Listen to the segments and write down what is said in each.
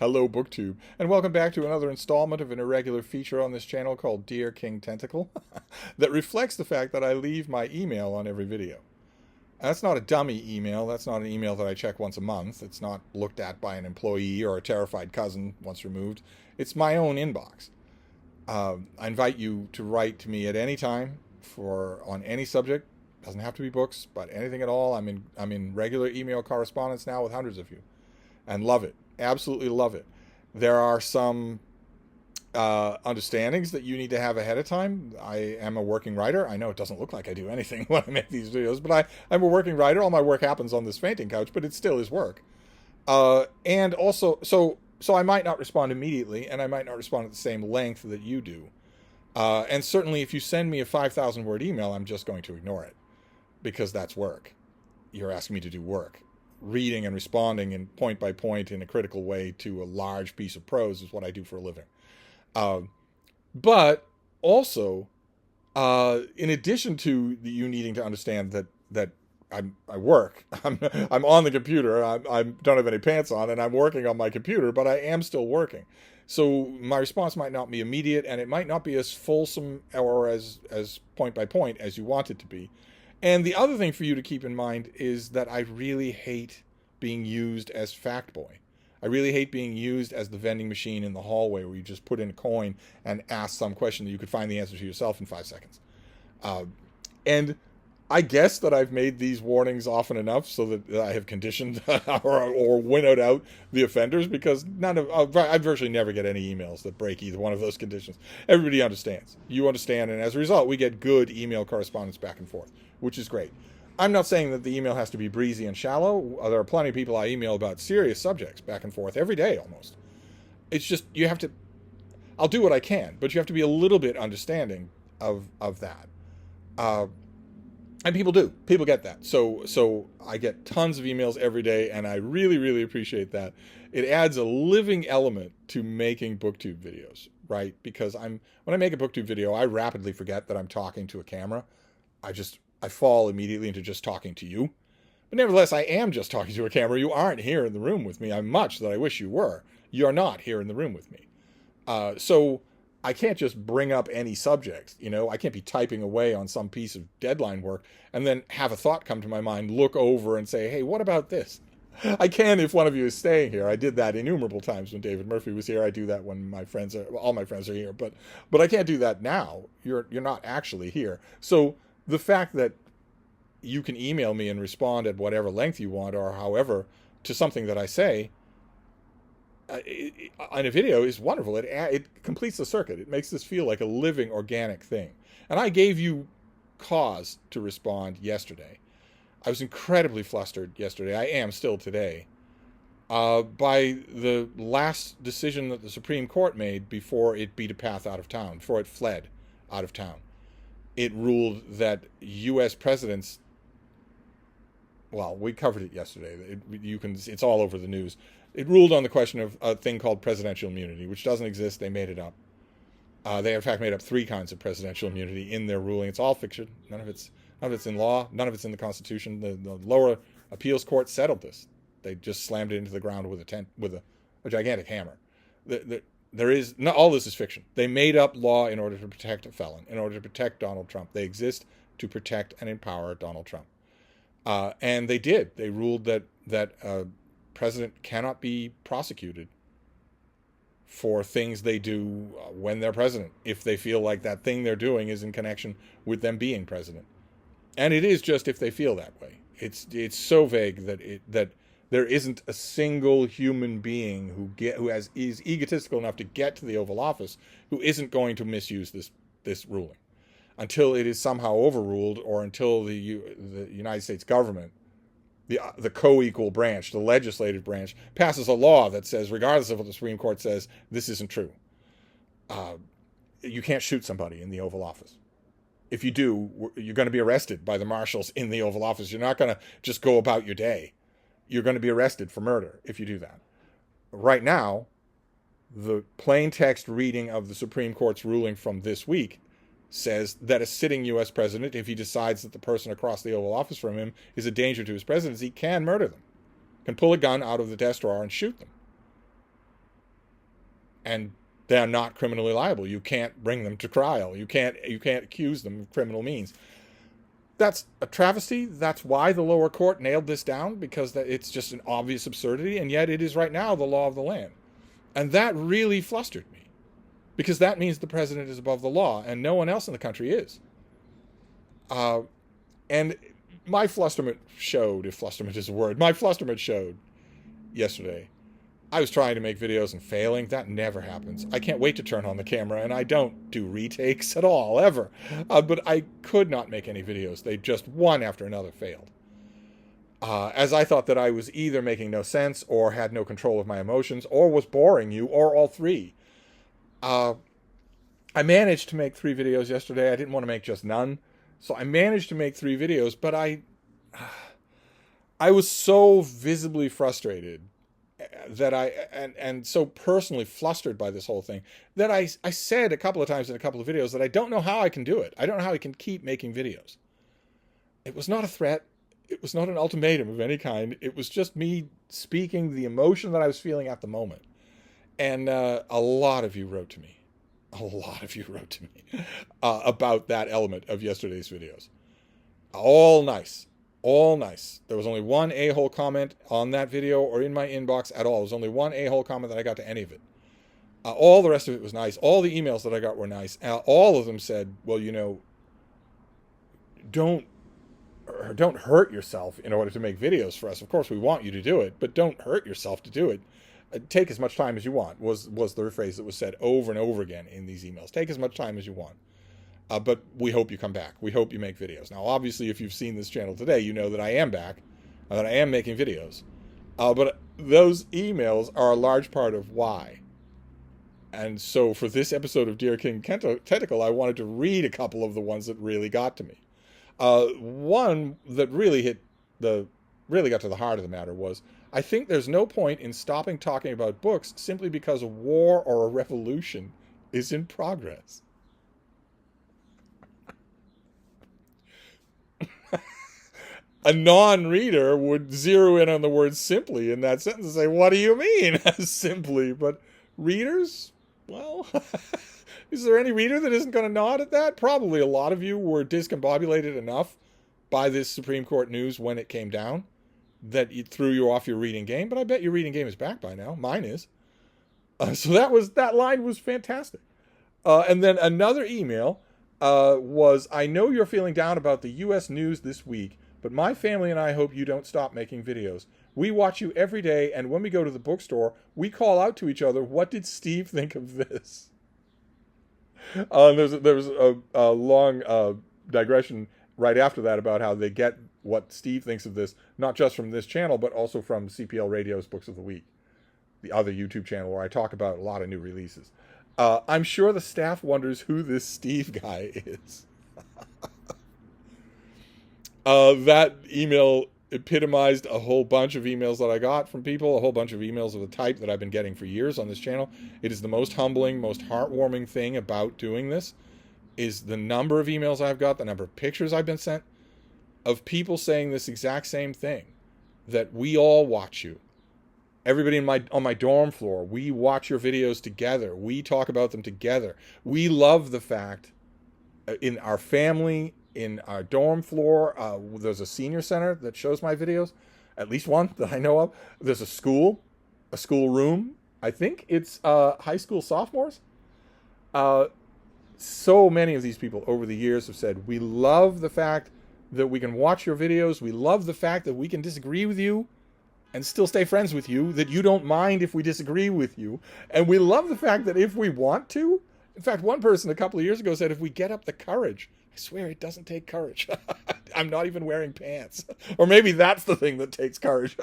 Hello, BookTube, and welcome back to another installment of an irregular feature on this channel called Dear King Tentacle that reflects the fact that I leave my email on every video. And that's not a dummy email. That's not an email that I check once a month. It's not looked at by an employee or a terrified cousin once removed. It's my own inbox. I invite you to write to me at any time on any subject. Doesn't have to be books, but anything at all. I'm in regular email correspondence now with hundreds of you, and love it. Absolutely love it. There are some understandings that you need to have ahead of time. I am a working writer. I know it doesn't look like I do anything when I make these videos, but I'm a working writer. All my work happens on this fainting couch, but it still is work. And also, so I might not respond immediately, and I might not respond at the same length that you do. And certainly if you send me a 5,000 word email, I'm just going to ignore it because that's work. You're asking me to do work. Reading and responding in point by point in a critical way to a large piece of prose is what I do for a living. But also, in addition to you needing to understand that I work, I'm on the computer, I don't have any pants on, and I'm working on my computer, but I am still working. So my response might not be immediate, and it might not be as fulsome or as point by point as you want it to be. And the other thing for you to keep in mind is that I really hate being used as fact boy. I really hate being used as the vending machine in the hallway where you just put in a coin and ask some question that you could find the answer to yourself in 5 seconds. And I guess that I've made these warnings often enough so that I have conditioned or winnowed out the offenders, because I virtually never get any emails that break either one of those conditions. Everybody understands. You understand, and as a result, we get good email correspondence back and forth, which is great. I'm not saying that the email has to be breezy and shallow. There are plenty of people I email about serious subjects back and forth every day almost. It's just you have to, I'll do what I can, but you have to be a little bit understanding of that. And people do. People get that. So I get tons of emails every day, and I really, really appreciate that. It adds a living element to making BookTube videos, right? Because when I make a BookTube video, I rapidly forget that I'm talking to a camera. I fall immediately into just talking to you. But nevertheless, I am just talking to a camera. You aren't here in the room with me. I'm much that I wish you were. You're not here in the room with me. So I can't just bring up any subject. I can't be typing away on some piece of deadline work and then have a thought come to my mind, look over and say, hey, what about this? I can if one of you is staying here. I did that innumerable times when David Murphy was here. I do that when all my friends are here. But I can't do that now. You're not actually here. So the fact that you can email me and respond at whatever length you want or however to something that I say on a video is wonderful. It completes the circuit. It makes this feel like a living, organic thing. And I gave you cause to respond yesterday. I was incredibly flustered yesterday. I am still today. By the last decision that the Supreme Court made before it beat a path out of town, before it fled out of town. It ruled that U.S. presidents, well, we covered it yesterday. It's all over the news. It ruled on the question of a thing called presidential immunity, which doesn't exist. They made it up. They, in fact, made up 3 kinds of presidential immunity in their ruling. It's all fiction. None of it's in law. None of it's in the Constitution. The lower appeals court settled this. They just slammed it into the ground with a gigantic hammer. All this is fiction. They made up law in order to protect a felon, in order to protect Donald Trump. They exist to protect and empower Donald Trump. And they did. They ruled that a president cannot be prosecuted for things they do when they're president, if they feel like that thing they're doing is in connection with them being president. And it is just if they feel that way. It's so vague that there isn't a single human being who is egotistical enough to get to the Oval Office who isn't going to misuse this ruling until it is somehow overruled, or until the United States government, the co-equal branch, the legislative branch, passes a law that says, regardless of what the Supreme Court says, this isn't true. You can't shoot somebody in the Oval Office. If you do, you're going to be arrested by the marshals in the Oval Office. You're not going to just go about your day. You're going to be arrested for murder if you do that. Right now, the plain text reading of the Supreme Court's ruling from this week says that a sitting U.S. president, if he decides that the person across the Oval Office from him is a danger to his presidency, can murder them, can pull a gun out of the desk drawer and shoot them. and they're not criminally liable. You can't bring them to trial. You can't accuse them of criminal means. That's a travesty. That's why the lower court nailed this down, because it's just an obvious absurdity, and yet it is right now the law of the land. And that really flustered me, because that means the president is above the law, and no one else in the country is. And my flusterment showed, if flusterment is a word, my flusterment showed yesterday. I was trying to make videos and failing. That never happens. I can't wait to turn on the camera, and I don't do retakes at all, ever. But I could not make any videos. They just, one after another, failed. As I thought that I was either making no sense, or had no control of my emotions, or was boring you, or all three. I managed to make 3 videos yesterday. I didn't want to make just none. So I managed to make 3 videos, but I was so visibly frustrated that and so personally flustered by this whole thing that I said a couple of times in a couple of videos that I don't know how I can do it. I don't know how I can keep making videos. It was not a threat. It was not an ultimatum of any kind. It was just me speaking the emotion that I was feeling at the moment. And a lot of you wrote to me. A lot of you wrote to me about that element of yesterday's videos. All nice. All nice. There was only one a-hole comment on that video or in my inbox at all. There was only one a-hole comment that I got to any of it. All the rest of it was nice. All the emails that I got were nice. All of them said, well, you know, don't hurt yourself in order to make videos for us. Of course, we want you to do it, but don't hurt yourself to do it. Take as much time as you want was the phrase that was said over and over again in these emails. Take as much time as you want. But we hope you come back. We hope you make videos. Now, obviously, if you've seen this channel today, you know that I am back, and that I am making videos. But those emails are a large part of why. And so for this episode of Dear King Tentacle, I wanted to read a couple of the ones that really got to me. One that really got to the heart of the matter was, I think there's no point in stopping talking about books simply because a war or a revolution is in progress. A non-reader would zero in on the word simply in that sentence and say, what do you mean simply? But readers, well, is there any reader that isn't going to nod at that? Probably a lot of you were discombobulated enough by this Supreme Court news when it came down that it threw you off your reading game, but I bet your reading game is back by now. Mine is. So that line was fantastic. And then another email was, I know you're feeling down about the U.S. news this week, but my family and I hope you don't stop making videos. We watch you every day, and when we go to the bookstore, we call out to each other, what did Steve think of this? There was a long digression right after that about how they get what Steve thinks of this, not just from this channel, but also from CPL Radio's Books of the Week, the other YouTube channel where I talk about a lot of new releases. I'm sure the staff wonders who this Steve guy is. That email epitomized a whole bunch of emails that I got from people, a whole bunch of emails of the type that I've been getting for years on this channel. It is the most humbling, most heartwarming thing about doing this, is the number of emails I've got, the number of pictures I've been sent, of people saying this exact same thing, that we all watch you. Everybody on my dorm floor, we watch your videos together. We talk about them together. We love the fact, in our family, in our dorm floor, there's a senior center that shows my videos, at least one that I know of. There's a school room. I think it's high school sophomores. So many of these people over the years have said, we love the fact that we can watch your videos. We love the fact that we can disagree with you and still stay friends with you, that you don't mind if we disagree with you. And we love the fact that if we want to, in fact, one person a couple of years ago said, if we get up the courage, I swear it doesn't take courage. I'm not even wearing pants. Or maybe that's the thing that takes courage.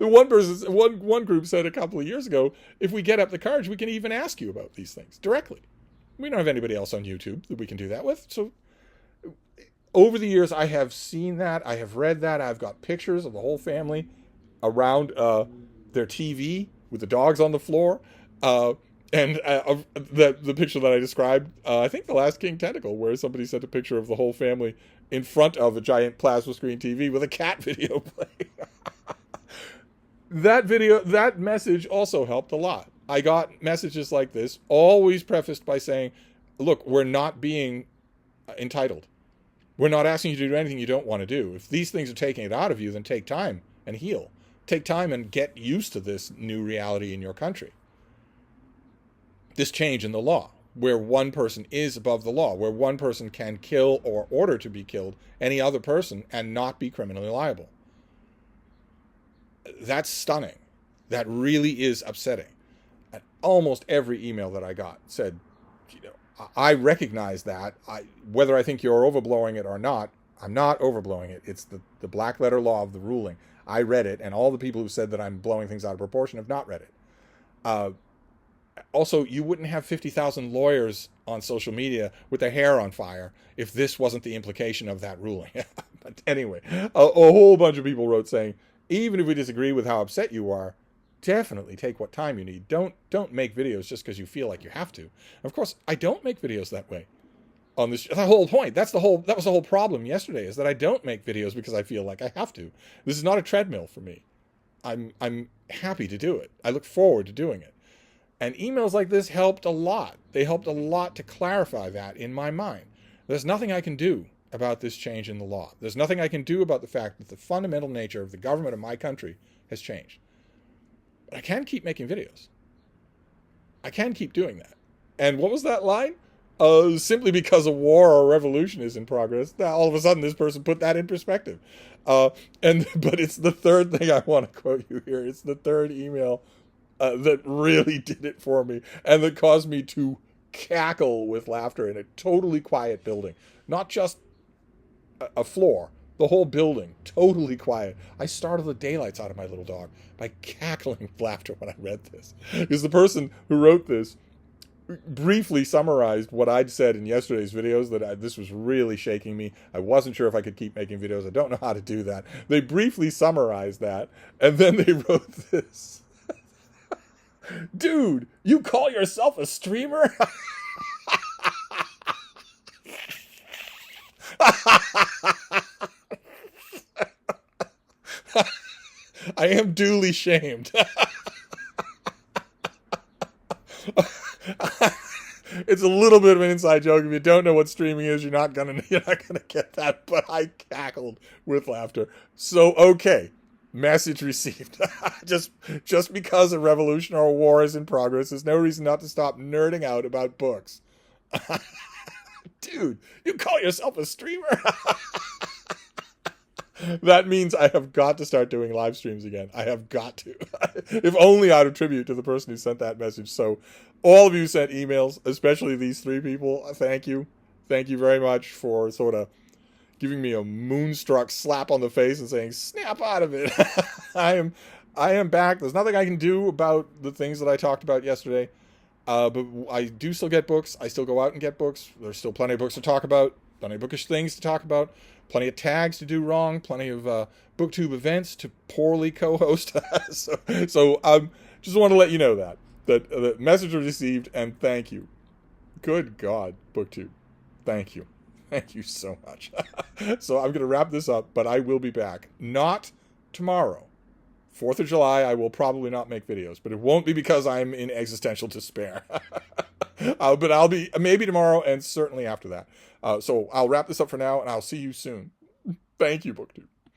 One group said a couple of years ago, if we get up the courage, we can even ask you about these things directly. We don't have anybody else on YouTube that we can do that with. So over the years, I have seen that. I have read that. I've got pictures of the whole family around their TV with the dogs on the floor. And the picture that I described, I think the last King Tentacle, where somebody sent a picture of the whole family in front of a giant plasma screen TV with a cat video playing. That message also helped a lot. I got messages like this, always prefaced by saying, look, we're not being entitled. We're not asking you to do anything you don't want to do. If these things are taking it out of you, then take time and heal. Take time and get used to this new reality in your country. This change in the law, where one person is above the law, where one person can kill or order to be killed any other person and not be criminally liable. That's stunning. That really is upsetting. And almost every email that I got said, I recognize that. Whether I think you're overblowing it or not, I'm not overblowing it. It's the black letter law of the ruling. I read it, and all the people who said that I'm blowing things out of proportion have not read it. Also, you wouldn't have 50,000 lawyers on social media with their hair on fire if this wasn't the implication of that ruling. But anyway, a whole bunch of people wrote saying, even if we disagree with how upset you are, definitely take what time you need. Don't make videos just because you feel like you have to. And of course, I don't make videos that way. On this, the whole point. That was the whole problem yesterday, is that I don't make videos because I feel like I have to. This is not a treadmill for me. I'm happy to do it. I look forward to doing it. And emails like this helped a lot. They helped a lot to clarify that in my mind. There's nothing I can do about this change in the law. There's nothing I can do about the fact that the fundamental nature of the government of my country has changed. But I can keep making videos. I can keep doing that. And what was that line? Simply because a war or a revolution is in progress. Now, all of a sudden, this person put that in perspective. But it's the third thing I want to quote you here. It's the third email that really did it for me and that caused me to cackle with laughter in a totally quiet building. Not just a floor, the whole building, totally quiet. I startled the daylights out of my little dog by cackling with laughter when I read this. Because the person who wrote this briefly summarized what I'd said in yesterday's videos, that this was really shaking me. I wasn't sure if I could keep making videos. I don't know how to do that. They briefly summarized that, and then they wrote this. Dude, you call yourself a streamer? I am duly shamed. It's a little bit of an inside joke. If you don't know what streaming is, you're not gonna get that. But I cackled with laughter. So okay, message received. just because a revolution or a war is in progress, there's no reason not to stop nerding out about books. Dude, you call yourself a streamer? That means I have got to start doing live streams again. I have got to. If only out of tribute to the person who sent that message. So all of you sent emails, especially these three people. Thank you. Thank you very much for sort of giving me a moonstruck slap on the face and saying, snap out of it. I am back. There's nothing I can do about the things that I talked about yesterday. But I do still get books. I still go out and get books. There's still plenty of books to talk about. Plenty of bookish things to talk about. Plenty of tags to do wrong. Plenty of BookTube events to poorly co-host. so just want to let you know that the message was received, and thank you. Good God, BookTube. Thank you. Thank you so much. So I'm going to wrap this up, but I will be back. Not tomorrow. 4th of July, I will probably not make videos, but it won't be because I'm in existential despair. But I'll be maybe tomorrow and certainly after that. So I'll wrap this up for now, and I'll see you soon. Thank you, BookTube.